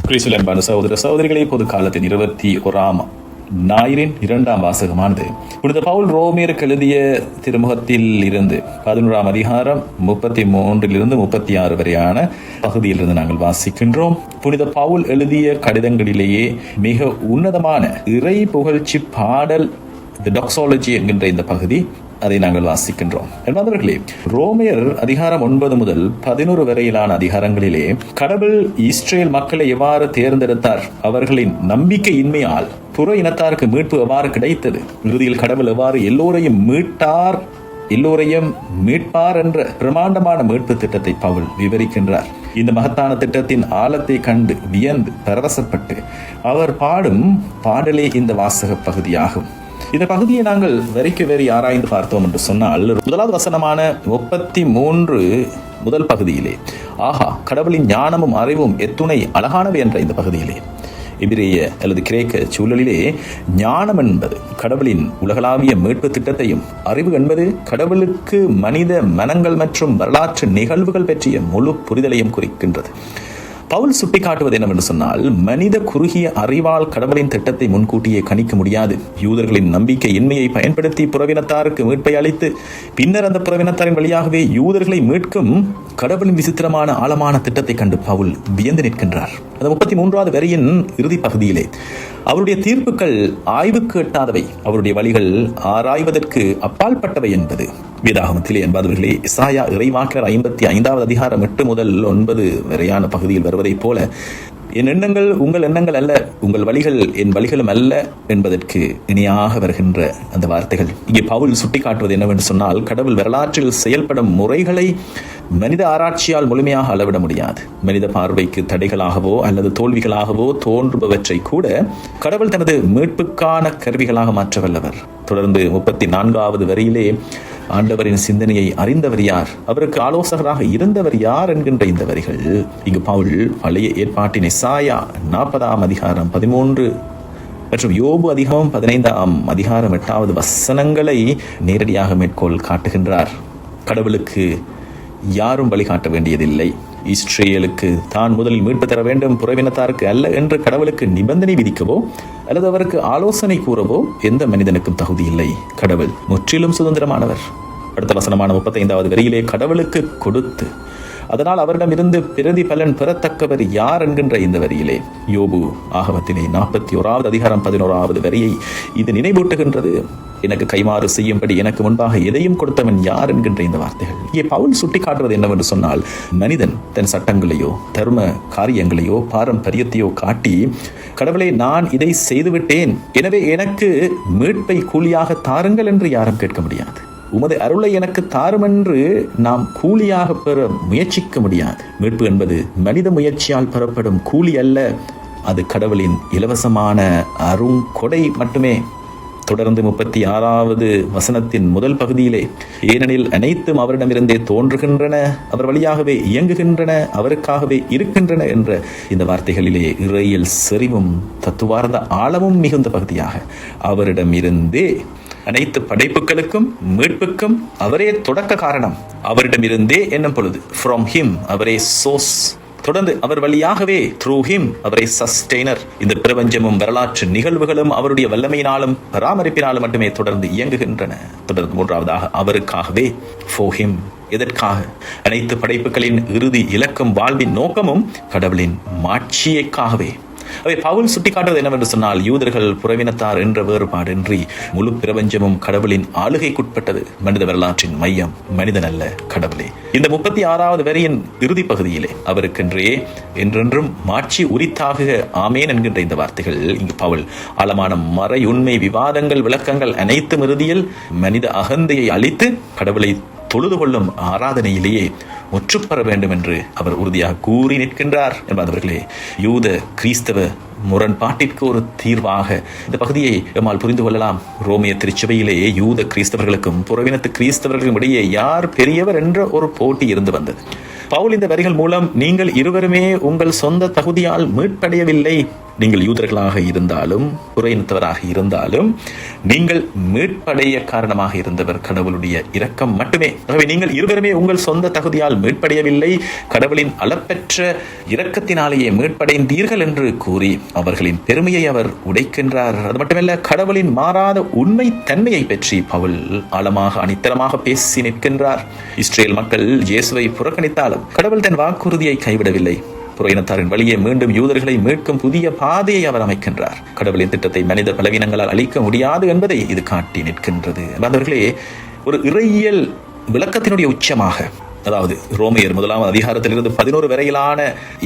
கிறிஸ்துவின் அன்பான சகோதர சகோதரிகளே, பொது காலத்தின் 21ஆம் ஞாயிறின் 2ஆம் வாசகமானது புனித பவுல் ரோமியருக்கு எழுதிய திருமுகத்தில் இருந்து 11ஆம் அதிகாரம் 33 36 வரையான பகுதியிலிருந்து நாங்கள் வாசிக்கின்றோம். புனித பவுல் எழுதிய கடிதங்களிலேயே மிக உன்னதமான இறை புகழ்ச்சி பாடல் தி டாக்ஸாலஜி என்கின்ற இந்த பகுதி, அதை நாங்கள் வாசிக்கின்றோம். என்பவர்களே, ரோமியர் அதிகாரம் 9 முதல் 11 வரையிலான அதிகாரங்களிலே கடவுள் இஸ்ரேல் மக்களை எவ்வாறு தேர்ந்தெடுத்தார், அவர்களின் நம்பிக்கையின்மையால் புற இனத்தாருக்கு மீட்பு எவ்வாறு கிடைத்தது, இறுதியில் கடவுள் எவ்வாறு எல்லோரையும் மீட்பார் என்ற பிரமாண்டமான மீட்பு திட்டத்தை பவுல் விவரிக்கின்றார். இந்த மகத்தான திட்டத்தின் ஆழத்தை கண்டு வியந்து பரவசப்பட்டு அவர் பாடும் பாடலே இந்த வாசக பகுதியாகும். இந்த பகுதியை நாங்கள் வரி ஆராய்ந்து பார்த்தோம் என்று சொன்னால், முதலாவது வசனமான 33 முதல் பகுதியிலே, ஆஹா, கடவுளின் ஞானமும் அறிவும் எத்துணை அழகானவை என்ற இந்த பகுதியிலே, எபிரேய அல்லது கிரேக்க சூழலிலே ஞானம் என்பது கடவுளின் உலகளாவிய மீட்பு திட்டத்தையும், அறிவு என்பது கடவுளுக்கு மனித மனங்கள் மற்றும் வரலாற்று நிகழ்வுகள் பற்றிய முழு புரிதலையும் குறிக்கின்றது. பவுல் சுட்டிக்காட்டுவது என்னவென்று சொன்னால், மனித குறுகிய அறிவால் கடவுளின் திட்டத்தை முன்கூட்டியே கணிக்க முடியாது. யூதர்களின் நம்பிக்கை இன்மையை பயன்படுத்தி புறவினத்தாருக்கு மீட்பை அளித்து பின்னர் அந்த புறவினத்தாரின் வழியாகவே யூதர்களை மீட்கும் கடவுளின் விசித்திரமான ஆழமான திட்டத்தை கண்டு பவுல் வியந்து நிற்கின்றார். அந்த 33வது வரியின் இறுதி பகுதியிலே, அவருடைய தீர்ப்புகள் ஆய்வுக்கு எட்டாதவை, அவருடைய வழிகள் ஆராய்வதற்கு அப்பாற்பட்டவை என்பது வேதாகமத்திலே என்பவர்களே, எசாயா இறைவாக்கினர் 55வது அதிகாரம் 8 முதல் 9 வரையான பகுதியில் வருவதைப் போல, என் எண்ணங்கள் உங்கள் எண்ணங்கள் அல்ல, உங்கள் வழிகள் என் வழிகளும் அல்ல என்பதற்கு இணையாக வருகின்ற அந்த வார்த்தைகள். இங்கே பவுல் சுட்டிக்காட்டுவது என்னவென்று சொன்னால், கடவுள் வரலாற்றில் செயல்படும் முறைகளை மனித ஆராய்ச்சியால் முழுமையாக அளவிட முடியாது. மனித பார்வைக்கு தடைகளாகவோ அல்லது தோல்விகளாகவோ தோன்றுபவற்றை கூட கடவுள் தனது மீட்புக்கான கருவிகளாக மாற்ற வல்லவர். தொடர்ந்து 34வது வரியிலே, ஆண்டவரின் சிந்தனையை அறிந்தவர் யார், அவருக்கு ஆலோசகராக இருந்தவர் யார் என்கின்ற இந்த வரிகள் இங்கு பவுல் பழைய ஏற்பாட்டின் எசாயா 40ஆம் அதிகாரம் 13 மற்றும் யோபு அதிகாரம் 15ஆம் அதிகாரம் 8வது வசனங்களை நேரடியாக மேற்கோள் காட்டுகின்றார். கடவுளுக்கு யாரும் வழிகாட்ட வேண்டியதில்லை. இஸ்ரேலுக்கு தான் முதலில் மீட்பு தர வேண்டும், புறவினத்தாருக்கு அல்ல என்று கடவுளுக்கு நிபந்தனை விதிக்கவோ அல்லது அவருக்கு ஆலோசனை கூறவோ எந்த மனிதனுக்கும் தகுதி இல்லை. கடவுள் முற்றிலும் சுதந்திரமானவர். அடுத்த வசனமான 35வது வரியிலே, கடவுளுக்கு கொடுத்து அதனால் அவரிடம் இருந்து பிரதிபலன் பெறத்தக்கவர் யார் என்கின்ற இந்த வரியிலே, யோபு ஆகமத்திலே 41வது அதிகாரம் 11வது வரியை இது நினைவூட்டுகின்றது. எனக்கு கைமாறு செய்யும்படி எனக்கு முன்பாக எதையும் கொடுத்தவன் யார் என்கின்ற இந்த வார்த்தைகள். இங்கே பவுல் சுட்டிக்காட்டுவது என்னவென்று சொன்னால், மனிதன் தன் சட்டங்களையோ தர்ம காரியங்களையோ பாரம்பரியத்தையோ காட்டி, கடவுளே நான் இதை செய்துவிட்டேன், எனவே எனக்கு மீட்பை கூலியாக தாருங்கள் என்று யாரும் கேட்க முடியாது. உமது அருளை எனக்கு தாரும் என்று நாம் கூலியாக பெற முயற்சிக்க முடியாது. மீட்பு என்பது மனித முயற்சியால் பெறப்படும் கூலி அல்ல, அது கடவுளின் இலவசமான அருங்கொடை மட்டுமே. தொடர்ந்து 36வது வசனத்தின் முதல் பகுதியிலே, ஏனெனில் அனைத்தும் அவரிடமிருந்தே தோன்றுகின்றன, அவர் வழியாகவே இயங்குகின்றன, அவருக்காகவே இருக்கின்றன என்ற இந்த வார்த்தைகளிலே இறையியல் செறிவும் தத்துவார்த்த ஆழமும் மிகுந்த பகுதியாக, அவரிடமிருந்தே அனைத்து படைப்புகளுக்கும் மீட்புக்கும் அவரே தொடக்க காரணம், அவரிடமிருந்தே என்னும் பொழுது ஃப்ரம் ஹிம் அவரே சோர்ஸ், தொடர்ந்து அவர் வழியாகவே த்ரூ ஹிம் அவரே சஸ்டெய்னர். இந்த பிரபஞ்சமும் வரலாற்று நிகழ்வுகளும் அவருடைய வல்லமையினாலும் பராமரிப்பினாலும் மட்டுமே தொடர்ந்து இயங்குகின்றன. தொடர்ந்து 3வதாக அவருக்காகவே for him, எதற்காக, அனைத்து படைப்புகளின் இறுதி இலக்கும் வாழ்வின் நோக்கமும் கடவுளின் மாட்சியைக்காகவே. அவை பவுல் சுட்டிக்காட்டுவது என்னவென்று சொன்னால், யூதர்கள் புறவினத்தார் என்ற வேறுபாடின்றி முழு பிரபஞ்சமும் கடவுளின் ஆளுகைக்குட்பட்டது. மனித வரலாற்றின் மையம் மனிதன் அல்ல, கடவுளே. இந்த 36வது வரியின் இறுதி பகுதியிலே, அவருக்கென்றே என்றென்றும் மாட்சி உரித்தாக ஆமேன் என்கின்ற இந்த வார்த்தைகள் இங்கு பவுல் ஆழமான மறை உண்மை விவாதங்கள் விளக்கங்கள் அனைத்தும் இறுதியில் மனித அகந்தையை அழித்து கடவுளை தொழுது கொள்ளும் ஆராதனையிலேயே முற்றுப்பெற வேண்டும் என்று அவர் உறுதியாக கூறி நிற்கின்றார் என்பவர்களே. யூத கிறிஸ்தவ முரண்பாட்டிற்கு ஒரு தீர்வாக இந்த பகுதியை நம்மால் புரிந்து கொள்ளலாம். ரோமிய திருச்சபையிலே யூத கிறிஸ்தவர்களுக்கும் புறவினத்து கிறிஸ்தவர்களுக்கும் இடையே யார் பெரியவர் என்ற ஒரு போட்டி இருந்து வந்தது. பவுல் இந்த வரிகள் மூலம், நீங்கள் இருவருமே உங்கள் சொந்த தகுதியால் மீட்படையவில்லை, நீங்கள் யூதர்களாக இருந்தாலும் புறையினத்தவராக இருந்தாலும் நீங்கள் மீட்படைய காரணமாக இருந்தவர் கடவுளுடைய இரக்கம் மட்டுமே. ஆகவே நீங்கள் இருவருமே உங்கள் சொந்த தகுதியால் மீட்படையவில்லை, கடவுளின் அளப்பெற்ற இரக்கத்தினாலேயே மீட்படைந்தீர்கள் என்று கூறி அவர்களின் பெருமையை அவர் உடைக்கின்றார். அது மட்டுமல்ல, கடவுளின் மாறாத உண்மை தன்மையை பற்றி பவுல் ஆழமாக அணித்தரமாக பேசி நிற்கின்றார். இஸ்ரேல் மக்கள் இயேசுவை புறக்கணித்தாலும் கடவுள் தன் வாக்குறுதியை கைவிடவில்லை. புறையினத்தாரின் வழியே மீண்டும் யூதர்களை மீட்கும் புதிய பாதையை அவர் அமைக்கின்றார். கடவுளின் திட்டத்தை மனித பலவீனங்களால் அழிக்க முடியாது என்பதை இது காட்டி நிற்கின்றது. அவர்களே, ஒரு இறையியல் விளக்கத்தினுடைய உச்சமாக, அதாவது ரோமையர் 1 அதிகாரத்திலிருந்து 11 வரையிலான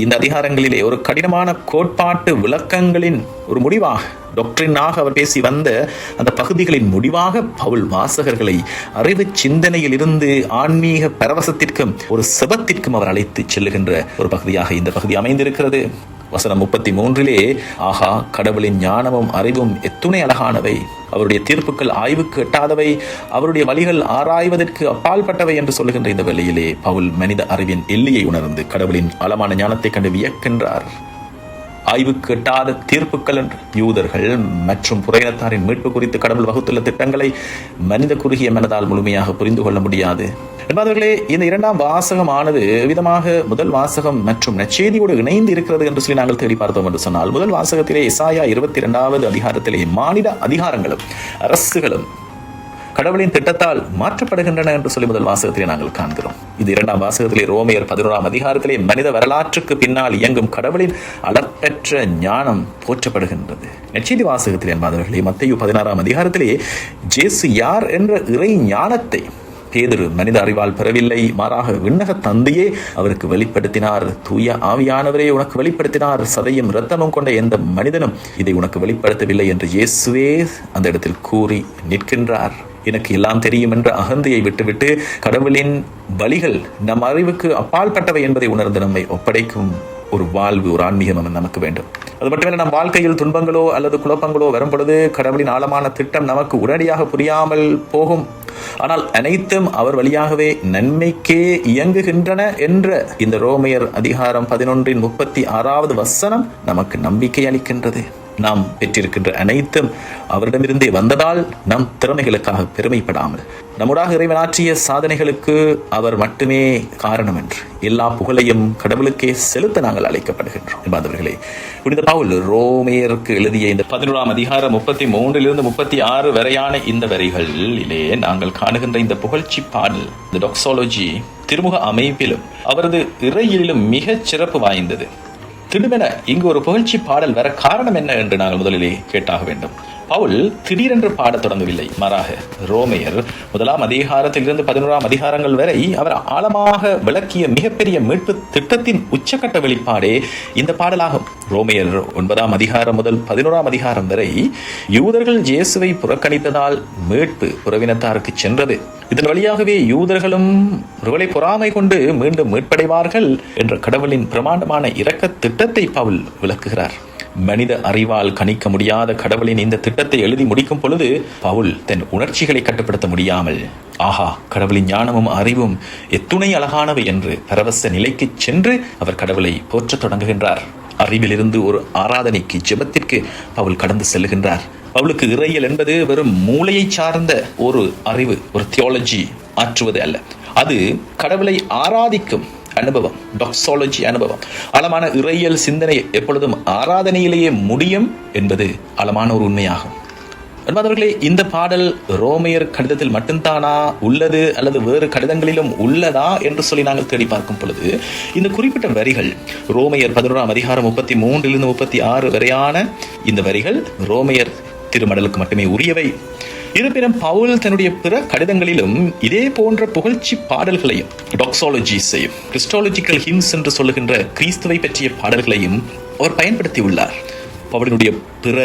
இந்த அதிகாரங்களிலே ஒரு கடினமான கோட்பாட்டு விளக்கங்களின் ஒரு முடிவாக, டாக்டரினாக அவர் பேசி வந்த அந்த பகுதிகளின் முடிவாக பவுல் வாசகர்களை அறிவு சிந்தனையில் இருந்து ஆன்மீக பரவசத்திற்கும் ஒரு செபத்திற்கும் அவர் அழைத்து செல்லுகின்ற ஒரு பகுதியாக இந்த பகுதி அமைந்திருக்கிறது. வசனம் 33 ஆகா, கடவுளின் ஞானமும் அறிவும் எத்துணை அழகானவை, அவருடைய தீர்ப்புகள் ஆய்வுக்கு எட்டாதவை, அவருடைய வழிகள் ஆராய்வதற்கு அப்பால்பட்டவை என்று சொல்லுகின்ற இந்த வேளையிலே பவுல் மனித அறிவின் எல்லையை உணர்ந்து கடவுளின் ஆழமான ஞானத்தை கண்டு வியக்கின்றார். ஆய்வுக்கு எட்டாத தீர்ப்புகள் என்று யூதர்கள் மற்றும் புறையினத்தாரின் மீட்பு குறித்து கடவுள் வகுத்துள்ள திட்டங்களை மனித குறுகிய மனதால் முழுமையாக புரிந்து கொள்ள முடியாது என்பவர்களே. இந்த இரண்டாம் வாசகமானது விதமாக முதல் வாசகம் மற்றும் நற்செய்தியோடு இணைந்து இருக்கிறது என்று சொல்லி நாங்கள் தேடி பார்த்தோம் என்று சொன்னால், முதல் வாசகத்திலே எசாயா 22வது அதிகாரத்திலே மானிட அதிகாரங்களும் அரசுகளும் கடவுளின் திட்டத்தால் மாற்றப்படுகின்றன என்று சொல்லி முதல் வாசகத்திலே நாங்கள் காண்கிறோம். இது இரண்டாம் வாசகத்திலே ரோமையர் 11 அதிகாரத்திலே மனித வரலாற்றுக்கு பின்னால் இயங்கும் கடவுளின் அளப்பெற்ற ஞானம் போற்றப்படுகின்றது. நற்செய்தி வாசகத்திலே என்பவர்களே, மத்தேயு 16 அதிகாரத்திலே இயேசு யார் என்ற இறை ஞானத்தை பேதுரு மனித அறிவால் பெறவில்லை, மாறாக விண்ணக தந்தையே அவருக்கு வெளிப்படுத்தினார். தூய ஆவியானவரே உனக்கு வெளிப்படுத்தினார், சதையும் இரத்தமும் கொண்ட எந்த மனிதனும் இதை உனக்கு வெளிப்படுத்தவில்லை என்று இயேசுவே அந்த இடத்தில் கூறி நிற்கின்றார். எனக்கு எல்லாம் தெரியும் என்ற அகந்தையை விட்டுவிட்டு கடவுளின் வழிகள் நம் அறிவுக்கு அப்பால்பட்டவை என்பதை உணர்ந்து நம்மை ஒப்படைக்கும் ஒரு வாழ்வு, ஒரு ஆன்மீகம் நமக்கு வேண்டும். அது மட்டுமல்ல, நம் வாழ்க்கையில் துன்பங்களோ அல்லது குழப்பங்களோ வரும் பொழுது கடவுளின் ஆழமான திட்டம் நமக்கு உடனடியாக புரியாமல் போகும். ஆனால் அனைத்தும் அவர் வழியாகவே நன்மைக்கே இயங்குகின்றன என்ற இந்த ரோமையர் அதிகாரம் 11:36 வசனம் நமக்கு நம்பிக்கை அளிக்கின்றது. நாம் பெற்றிருக்கின்ற அனைத்தும் அவரிடமிருந்தே வந்ததால் நம் திறமைகளுக்காக பெருமைப்படாமல் நம்முடாக இறைவனாற்றிய சாதனைகளுக்கு அவர் மட்டுமே காரணம் என்று எல்லா புகழையும் கடவுளுக்கே செலுத்த நாங்கள் அழைக்கப்படுகின்றோம் என்பவர்களே. புனித பவுல் ரோமையருக்கு எழுதிய இந்த 11 அதிகாரம் 33 36 வரையான இந்த வரிகளிலே நாங்கள் காணுகின்ற இந்த புகழ்ச்சி பாடல், இந்த டாக்ஸாலஜி திருமுக அமைப்பிலும் அவரது இறையிலும் மிகச் சிறப்பு வாய்ந்தது. திடுமென இங்கு ஒரு புகழ்ச்சி பாடல் வர காரணம் என்ன என்று நாங்கள் முதலிலே கேட்டாக வேண்டும். பவுல் திடீரென்று பாடத் தொடங்கவில்லை. மாறாக ரோமையர் 1 அதிகாரத்திலிருந்து 11 அதிகாரங்கள் வரை அவர் ஆழமாக விளக்கிய மிகப்பெரிய மீட்பு திட்டத்தின் உச்சக்கட்ட வெளிப்பாடே இந்த பாடலாகும். ரோமையர் 9 அதிகாரம் முதல் 11 அதிகாரம் வரை யூதர்கள் இயேசுவை புறக்கணித்ததால் மீட்பு புறவினத்தாருக்கு சென்றது. இதன் வழியாகவே யூதர்களும் ஒருவரை பொறாமை கொண்டு மீண்டும் மீட்படைவார்கள் என்ற கடவுளின் பிரமாண்டமான இரக்க திட்டத்தை பவுல் விளக்குகிறார். மனித அறிவால் கணிக்க முடியாத கடவுளின் இந்த திட்டத்தை எழுதி முடிக்கும் பொழுது பவுல் தன் உணர்ச்சிகளை கட்டுப்படுத்த முடியாமல், ஆஹா, கடவுளின் ஞானமும் அறிவும் எத்துணை அழகானவை என்று பரவச நிலைக்கு சென்று அவர் கடவுளை போற்றத் தொடங்குகின்றார். அறிவிலிருந்து ஒரு ஆராதனைக்கு, ஜெபத்திற்கு பவுல் கடந்து செல்லுகின்றார். பவுலுக்கு இறையியல் என்பது வெறும் மூளையை சார்ந்த ஒரு அறிவு, ஒரு தியாலஜி ஆற்றுவது அல்ல. அது கடவுளை ஆராதிக்கும் அனுபவம், டாக்ஸாலஜி அனுபவம். ஆழமான இறையியல் சிந்தனை எப்பொழுதும் ஆராதனையிலேயே முடியும் என்பது ஆழமான ஒரு உண்மையாகும். என்பவர்களே, இந்த பாடல் ரோமையர் கடிதத்தில் மட்டும்தானா உள்ளது அல்லது வேறு கடிதங்களிலும் உள்ளதா என்று சொல்லி நாங்கள் தேடி பார்க்கும் பொழுது இந்த குறிப்பிட்ட வரிகள் ரோமையர் 11 அதிகாரம் 33 36 வரையான இந்த வரிகள் ரோமையர் திருமடலுக்கு மட்டுமே உரியவை. இருப்பினும் பவுல் தன்னுடைய பிற கடிதங்களிலும் இதே போன்ற புகழ்ச்சி பாடல்களையும், டாக்ஸாலஜிஸையும், கிறிஸ்டாலஜிக்கல் ஹிம்ஸ் என்று சொல்லுகின்ற கிறிஸ்துவை பற்றிய பாடல்களையும் அவர் பயன்படுத்தி உள்ளார். பவுலினுடைய பிற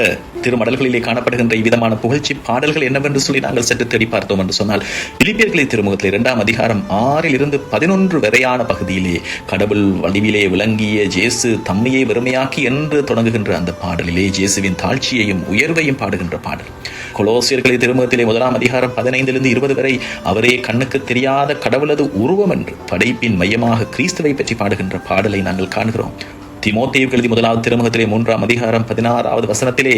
திருமடல்களிலே காணப்படுகின்ற இவ்விதமான புகழ்ச்சி பாடல்கள் என்னவென்று சொல்லி நாங்கள் சற்று தேடி பார்த்தோம் என்று சொன்னால், பிலிப்பியர்களின் திருமுகத்தில் 2 அதிகாரம் 6-11 வரையான பகுதியிலே கடவுள் வடிவிலே விளங்கிய ஜேசு தம்மையை வெறுமையாக்கி என்று தொடங்குகின்ற அந்த பாடலிலே ஜேசுவின் தாழ்ச்சியையும் உயர்வையும் பாடுகின்ற பாடல். கொலோசியர்களின் திருமுகத்திலே 1 அதிகாரம் 15-20 வரை அவரே கண்ணுக்கு தெரியாத கடவுளது உருவம் என்று படைப்பின் மையமாக கிறிஸ்துவை பற்றி பாடுகின்ற பாடலை நாங்கள் காணுகிறோம். தீமோத்தேயுவுக்கு எழுதிய முதலாவது திருமுகத்திலே 3ஆம் அதிகாரம் 16வது வசனத்திலே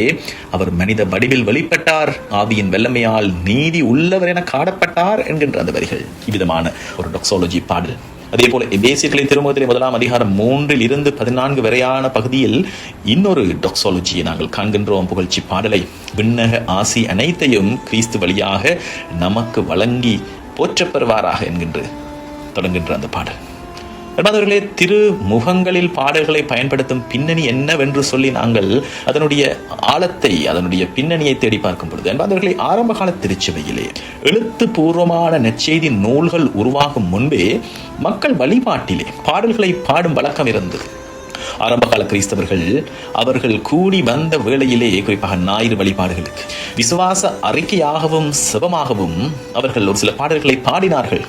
அவர் மனித வடிவில் வெளிப்பட்டார், ஆவியின் வல்லமையால் நீதி உள்ளவர் என காணப்பட்டார் என்கின்ற அந்த வரிகள் இவ்விதமான ஒரு டாக்ஸாலஜி பாடல். அதே போல எபேசியர்களின் திருமுகத்திலே 1ஆம் அதிகாரம் 3-14 வரையான பகுதியில் இன்னொரு டாக்ஸாலஜியை நாங்கள் காண்கின்றோம். புகழ்ச்சி பாடலை விண்ணக ஆசி அனைத்தையும் கிறிஸ்து வழியாக நமக்கு வழங்கி போற்றப்பெறுவாராக என்கின்ற தொடங்குகின்ற அந்த பாடல். அன்பானவர்களே, திருமுகங்களில் பாடல்களை பயன்படுத்தும் பின்னணி என்னவென்று சொல்லி நாங்கள் அதனுடைய ஆழத்தை, அதனுடைய பின்னணியை தேடி பார்க்கும் பொழுது, அன்பானவர்களே, ஆரம்ப கால திருச்சபையிலே எழுத்து பூர்வமான நற்செய்தி நூல்கள் உருவாகும் முன்பே மக்கள் வழிபாட்டிலே பாடல்களை பாடும் வழக்கம் இருந்தது. ஆரம்பகால கிறிஸ்தவர்கள் அவர்கள் கூடி வந்த வேளையிலே, குறிப்பாக ஞாயிறு வழிபாடுகளுக்கு விசுவாச அறிக்கையாகவும் செபமாகவும் அவர்கள் ஒரு சில பாடல்களை பாடினார்கள்.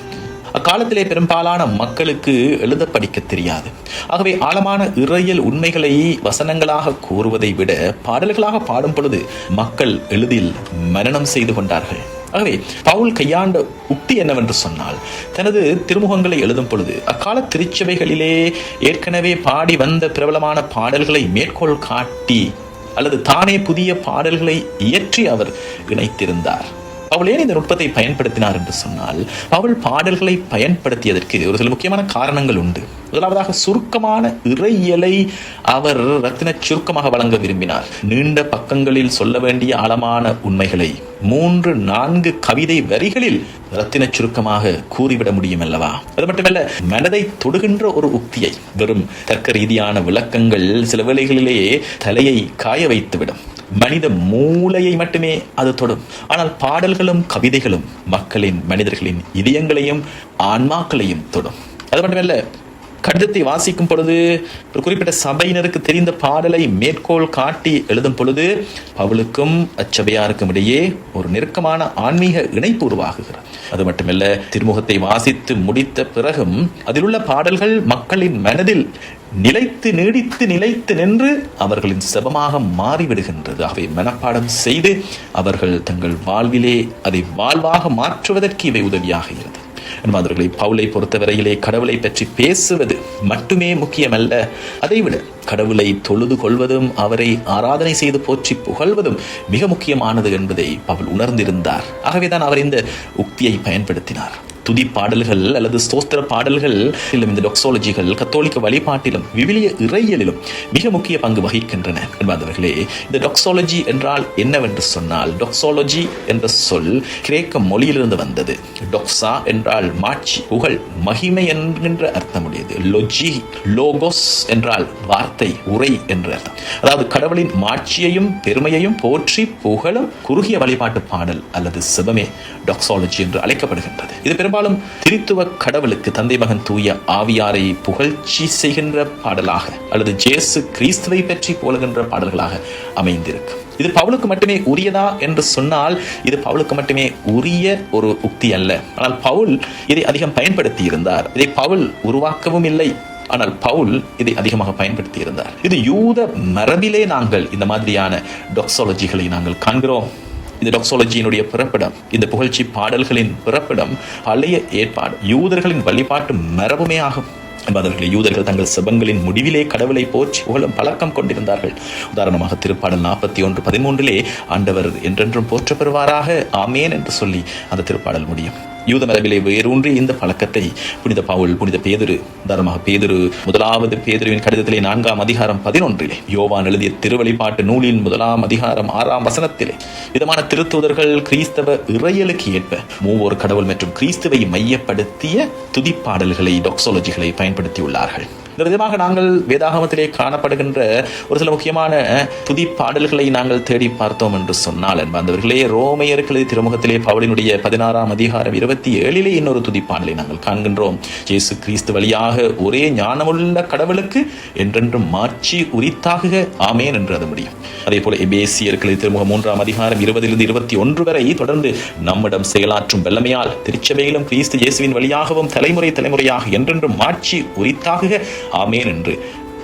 அக்காலத்திலே பெரும்பாலான மக்களுக்கு எழுத படிக்க தெரியாது. ஆகவே ஆழமான இறையியல் உண்மைகளை வசனங்களாக கூறுவதை விட பாடல்களாக பாடும் பொழுது மக்கள் எளிதில் மனனம் செய்து கொண்டார்கள். ஆகவே பவுல் கையாண்ட உக்தி என்னவென்று சொன்னால், தனது திருமுகங்களை எழுதும் பொழுது அக்கால திருச்சபைகளிலே ஏற்கனவே பாடி வந்த பிரபலமான பாடல்களை மேற்கோள் காட்டி அல்லது தானே புதிய பாடல்களை இயற்றி அவர் இணைத்திருந்தார். பவுல் ஏன் இந்த நுட்பத்தை பயன்படுத்தினார் என்று சொன்னால், பவுல் பாடல்களை பயன்படுத்தியதற்கு ஒரு சில முக்கியமான காரணங்கள் உண்டு. முதலாவதாக, சுருக்கமான இறையியலை அவர் ரத்தின சுருக்கமாக வழங்க விரும்பினார். நீண்ட பக்கங்களில் சொல்ல வேண்டிய ஆழமான உண்மைகளை 3-4 கவிதை வரிகளில் ரத்தின சுருக்கமாக கூறிவிட முடியும் அல்லவா? அது மட்டுமல்ல, மனதை தொடுகின்ற ஒரு உக்தியை வெறும் தர்க்க ரீதியான விளக்கங்கள் சில வேளைகளிலேயே தலையை காய வைத்துவிடும். மனித மூளையை மட்டுமே அது தொடும். ஆனால் பாடல்களும் கவிதைகளும் மனிதர்களின் இதயங்களையும் ஆன்மாக்களையும் தொடும். அது மட்டுமல்ல, கடிதத்தை வாசிக்கும் பொழுது ஒரு குறிப்பிட்ட சபையினருக்கு தெரிந்த பாடலை மேற்கோள் காட்டி எழுதும் பொழுது பவுலுக்கும் அச்சபையாருக்கும் இடையே ஒரு நெருக்கமான ஆன்மீக இணைப்பு உருவாகுகிறது. அது மட்டுமல்ல, திருமுகத்தை வாசித்து முடித்த பிறகும் அதில் உள்ள பாடல்கள் மக்களின் மனதில் நிலைத்து நின்று அவர்களின் செபமாக மாறிவிடுகின்றது. ஆகவே மனப்பாடம் செய்து அவர்கள் தங்கள் வாழ்விலே அதை வாழ்வாக மாற்றுவதற்கு இவை உதவியாகிறது. அன்பானவர்களே, பவுலை பொறுத்தவரையிலே கடவுளை பற்றி பேசுவது மட்டுமே முக்கியமல்ல, அதைவிட கடவுளை தொழுது கொள்வதும் அவரை ஆராதனை செய்து போற்றி புகழ்வதும் மிக முக்கியமானது என்பதை பவுல் உணர்ந்திருந்தார். ஆகவேதான் அவர் இந்த உக்தியை பயன்படுத்தினார். துதி பாடல்கள் அல்லது ஸ்தோத்திர பாடல்கள் இந்த டாக்ஸாலஜிகள் கத்தோலிக்க வழிபாட்டிலும் விவிலிய இறையியலிலும் மிக முக்கிய பங்கு வகிக்கின்றன. என்பவர்களே, இந்த டாக்ஸாலஜி என்றால் என்னவென்று சொன்னால், டாக்ஸாலஜி என்ற சொல் கிரேக்க மொழியிலிருந்து வந்தது. டாக்ஸா என்றால் மாட்சி, புகழ், மகிமை என்கின்ற அர்த்தமுடையது. லொஜி, லோகோஸ் என்றால் வார்த்தை, உரை என்ற அர்த்தம். அதாவது கடவுளின் மாட்சியையும் பெருமையையும் போற்றி புகழும் குறுகிய வழிபாட்டு பாடல் அல்லது சிவமே டாக்ஸாலஜி என்று அழைக்கப்படுகின்றது. இது பெரும்பாலும் திரித்துவ கடவுளுக்கு தந்தை மகன் தூய ஆவியாரை புகழ்ச்சி செய்கின்ற பாடலாக அல்லது ஜேசு கிறிஸ்துவை பற்றி போலுகின்ற பாடல்களாக அமைந்திருக்கு. இது பவுலுக்கு மட்டுமே உரியதா என்று சொன்னால், இது பவுலுக்கு மட்டுமே உரிய ஒரு உக்தி அல்ல. ஆனால் பவுல் இதை அதிகம் பயன்படுத்தி இருந்தார். இதை பவுல் உருவாக்கவும் இல்லை, ஆனால் பவுல் இதை அதிகமாக பயன்படுத்தி இருந்தார். இது யூத மரபிலே நாங்கள் இந்த மாதிரியான டாக்ஸாலஜிகளை நாங்கள் காண்கிறோம். இந்த டாக்ஸாலஜியினுடைய பிறப்பிடம், இந்த புகழ்ச்சி பாடல்களின் பிறப்பிடம் பழைய ஏற்பாடு யூதர்களின் வழிபாட்டு மரபுமே ஆகும். என்பதற்கு யூதர்கள் தங்கள் செபங்களின் முடிவிலே கடவுளை போற்றி புகழும் பழக்கம் கொண்டிருந்தார்கள். உதாரணமாக திருப்பாடல் 41:13 ஆண்டவர் என்றென்றும் போற்ற பெறுவாராக ஆமேன் என்று சொல்லி அந்த திருப்பாடல் முடியும். யூத மரபிலே வேரூன்றி இந்த பழக்கத்தை புனித பவுல், புனித பேதுரு, உதாரணமாக பேதுரு முதலாவது பேதுருவின் கடிதத்திலே 4ஆம் அதிகாரம் 11 யோவான் எழுதிய திருவழிபாட்டு நூலின் 1ஆம் அதிகாரம் 6ஆம் வசனத்திலே விதமான திருத்தூதர்கள் கிறிஸ்தவ இறையலுக்கு ஏற்ப மூவர் கடவுள் மற்றும் கிறிஸ்துவை மையப்படுத்திய துதிப்பாடல்களை, டாக்ஸாலஜிகளை பயன்படுத்தியுள்ளார்கள். இந்த விதமாக நாங்கள் வேதாகமத்திலே காணப்படுகின்ற ஒரு சில முக்கியமான துதி பாடல்களை நாங்கள் தேடி பார்த்தோம் என்று சொன்னால், என்பவர்களே, ரோமையர்களது திருமுகத்திலே பவுலினுடைய 16ஆம் அதிகாரம் 27 இன்னொரு துதி பாடலை நாங்கள் காண்கின்றோம். இயேசு கிறிஸ்து வழியாக ஒரே ஞானமுள்ள கடவுளுக்கு என்றென்றும் மாட்சி உரித்தாகுக ஆமேன் என்று அது முடியும். அதே போல எபேசியர்களது திருமுகம் 3ஆம் அதிகாரம் 20-21 வரை தொடர்ந்து நம்மிடம் செயலாற்றும் வல்லமையால் திருச்சபையிலும் கிறிஸ்து இயேசுவின் வழியாகவும் தலைமுறையாக என்றென்றும் மாட்சி உரித்தாகுக ஆமேன் என்று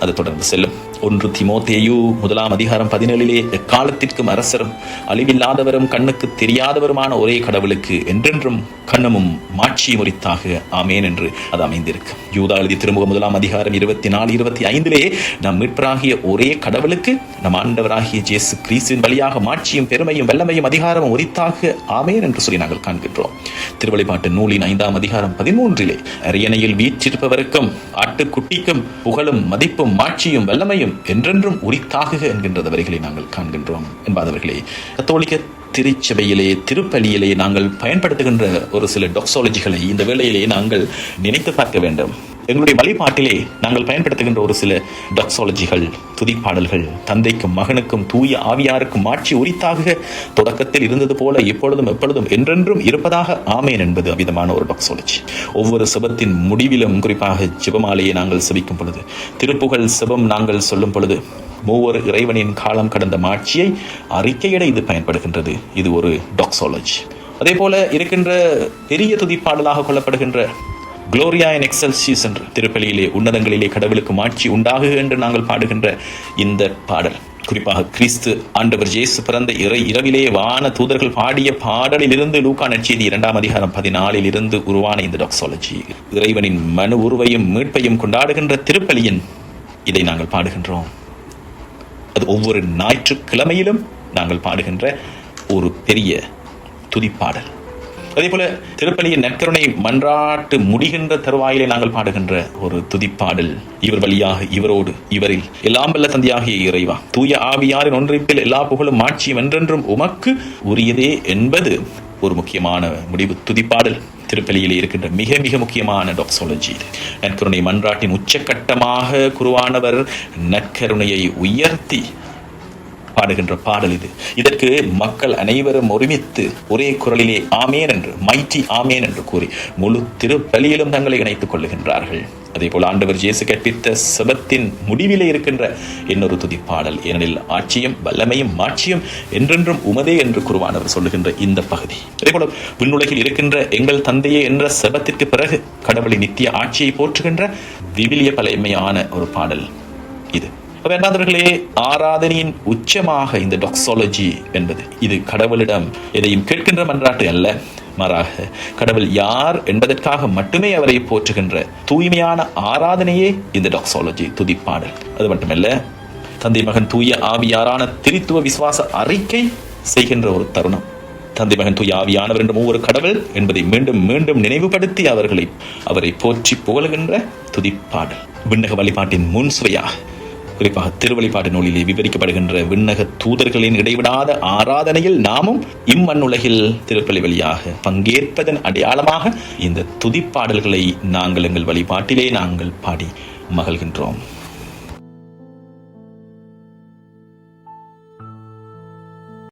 அது தொடர்ந்து செல்லும். 1 தீமோத்தேயு 1:17 எக்காலத்திற்கும் அரசரும் அழிவில்லாதவரும் கண்ணுக்கு தெரியாதவருமான ஒரே கடவுளுக்கு என்றென்றும் கண்ணமும் மாட்சியும் உரித்தாக ஆமேன் என்று அது அமைந்திருக்கு. யூதா எழுதிய திருமுகம் 1:24-25 நம் மீட்பராகிய ஒரே கடவுளுக்கு நம் ஆண்டவராகிய இயேசு கிறிஸ்துவின் வழியாக மாட்சியும் பெருமையும் வல்லமையும் அதிகாரமும் உரித்தாக ஆமேன் என்று சொல்லி நாங்கள் காண்கின்றோம். திருவெளிப்பாட்டு நூலின் 5:13 அரியணையில் வீற்றிருப்பவருக்கும் ஆட்டுக்குட்டிக்கும் புகழும் மதிப்பும் மாட்சியும் வல்லமையும் என்றென்றும் உரித்தாக என்கின்ற வரிகளை நாங்கள் காண்கின்றோம். என்பாதவர்களே, கத்தோலிக்க திருச்சபையிலே திருப்பலியிலே நாங்கள் பயன்படுத்துகின்ற ஒரு சில டாக்ஸாலஜிகளை இந்த வேளையிலே நாங்கள் நினைத்து பார்க்க வேண்டும். எங்களுடைய வழிபாட்டிலே நாங்கள் பயன்படுத்துகின்ற ஒரு சில டாக்ஸாலஜிகள், துதிப்பாடல்கள் தந்தைக்கும் மகனுக்கும் தூய ஆவியாருக்கும் மாட்சி உரித்தாக தொடக்கத்தில் இருந்தது போல இப்பொழுதும் எப்பொழுதும் என்றென்றும் இருப்பதாக ஆமேன் என்பது அவ்விதமான ஒரு டாக்ஸாலஜி. ஒவ்வொரு செபத்தின் முடிவிலும், குறிப்பாக ஜெபமாலையை நாங்கள் செபிக்கும் பொழுது, திருப்புகழ் செபம் நாங்கள் சொல்லும் பொழுது, மூவர் இறைவனின் காலம் கடந்த மாட்சியை அறிக்கையிட இது பயன்படுகின்றது. இது ஒரு டாக்ஸாலஜி. அதே போல இருக்கின்ற பெரிய துதிப்பாடலாக கொள்ளப்படுகின்ற குளோரியா இன் எக்ஸல்சியஸ் என்று திருப்பலியிலே உன்னதங்களிலே கடவுளுக்கு மாட்சி உண்டாகுக என்று நாங்கள் பாடுகின்ற இந்த பாடல், குறிப்பாக கிறிஸ்து ஆண்டவர் இயேசு பிறந்த இரவிலே வான தூதர்கள் பாடிய பாடலிலிருந்து லூக்கா நற்செய்தி 2:14 உருவான இந்த டாக்ஸாலஜி. இறைவனின் மனு உருவையும் மீட்பையும் கொண்டாடுகின்ற திருப்பலியின் இதை நாங்கள் பாடுகின்றோம். அது ஒவ்வொரு ஞாயிற்றுக்கிழமையிலும் நாங்கள் பாடுகின்ற ஒரு பெரிய துதிப்பாடல். அதே போல திருப்பலியின் நற்கருணை மன்றாட்டு முடிகின்ற தருவாயிலே நாங்கள் பாடுகின்ற ஒரு துதிப்பாடல், இவர் வழியாக இவரோடு இவரில் எல்லாம் வல்ல தந்தையாகிய இறைவா தூய ஆவியாரின் ஒன்றிப்பில் எல்லா புகழும் மாட்சியும் என்றென்றும் உமக்கு உரியதே என்பது ஒரு முக்கியமான முடிவு துதிப்பாடல். திருப்பலியிலே இருக்கின்ற மிக மிக முக்கியமான டாக்ஸாலஜி இது. நற்கருணை மன்றாட்டின் உச்சக்கட்டமாக குருவானவர் நற்கருணையை உயர்த்தி பாடுகின்ற பாடல் இது. இதற்கு மக்கள் அனைவரும் ஒருமித்து ஒரே குரலிலே ஆமேன் என்று, மைட்டி ஆமேன் என்று கூறி முழு திருப்பலியிலும் தங்களை இணைத்துக் கொள்ளுகின்றார்கள். அதே போல ஆண்டவர் இயேசு கற்பித்த செபத்தின் முடிவிலே இருக்கின்ற இன்னொரு துதிப்பாடல், ஏனெனில் ஆட்சியும் வல்லமையும் மாட்சியும் என்றென்றும் உமதே என்று குருவானவர் சொல்லுகின்ற இந்த பகுதி. அதே போல விண்ணுலகில் இருக்கின்ற எங்கள் தந்தையே என்ற செபத்திற்கு பிறகு கடவுளின் நித்திய ஆட்சியை போற்றுகின்ற விவிலிய பழமையான ஒரு பாடல் இது. வேண்டாதவர்களே, ஆராதனையின் உச்சமாக இந்த டாக்ஸாலஜி என்பது இது கடவுளிடம் எதையும் கேட்கின்ற மன்றாட்டு அல்ல, மாறாக கடவுள் யார் என்பதற்காக மட்டுமே அவரை போற்றுகின்ற தூய்மையான ஆராதனையே இந்த டாக்ஸாலஜி துதிப்பாடல். அது மட்டுமல்ல, தந்தை மகன் தூய ஆவியாரான திரித்துவ விசுவாச அறிக்கை செய்கின்ற ஒரு தருணம். தந்தை மகன் தூய ஆவியானவர் என்ற ஒவ்வொரு கடவுள் என்பதை மீண்டும் மீண்டும் நினைவுபடுத்தி அவரை போற்றி புகழுகின்ற துதிப்பாடல். விண்ணக வழிபாட்டின் முன்சுவையாக, குறிப்பாக திருவழிபாட்டு நூலிலே விவரிக்கப்படுகின்ற விண்ணக தூதர்களின் இடைவிடாத ஆராதனையில் நாமும் இம்மண்ணுலகில் திருப்பலி வழியாக பங்கேற்பதன் அடையாளமாக இந்த துதிப்பாடல்களை நாங்கள் எங்கள் வழிபாட்டிலே நாங்கள் பாடி மகிழ்கின்றோம்.